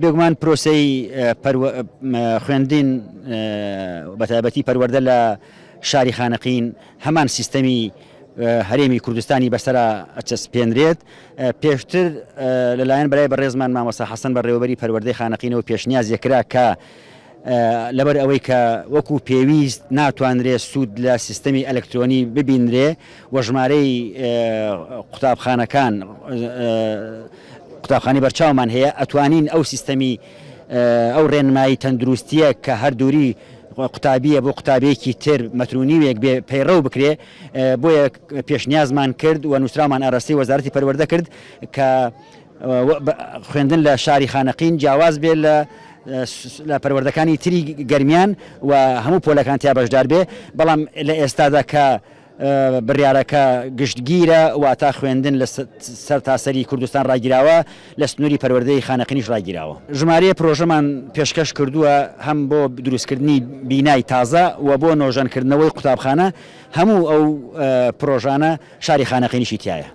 بێگومان پرۆسەی خوێندین بەتایبەتی پەروەردە لە شاری خانەقین هەمان سیستەمی هەرێمی کوردستانی بەسەرا ئەچەسپێنرێت. پێشتر لەلایەن بەلای بەڕێزمان مامۆستا حەسەن بەڕێوەبەری پەروەردەی خانەقینەوە پێشنیازیەکرا کە لەبەر ئەوەی کە وەکو پێویست ناتوانرێت سوود لە سیستەمی ئەلکترۆنی ببینرێ و ژمارەی قوتابخانەی بەرچاومان هەیە ئەتوانین ئەو سیستەمی ئەو ڕێنمایی تەندروستیە کە هەردووری قوتابیە بۆ قوتابەیەکی تر مەترونیوێک بێ پەیڕەو بکرێ بۆیە پێشنیازمان کرد و نووسرامان ئاڕاستی وەزارەتی پەروەردە کرد کە خوێندن لە شاری خانەقین جیاواز بێ لە پەروەردەکانی تری گەرمیان و هەموو پۆلەکان تیا بەشدار بێ. بەڵام لە ئێستادا کە بڕیارەکە گشتگیرە واتە خوێندن لە سەر تاسەری کوردستان ڕاگیراوە لە سنووری پەروەردەی خانەقینیش ڕاگیراوە. ژمارەیە پرۆژەمان پێشکەش کردووە هەم بۆ دروستکردنی بینای تازە و بۆ نۆژەنکردنەوەی قوتابخانە. هەموو ئەو پرۆژانە شاری خانەقینیشی تایە.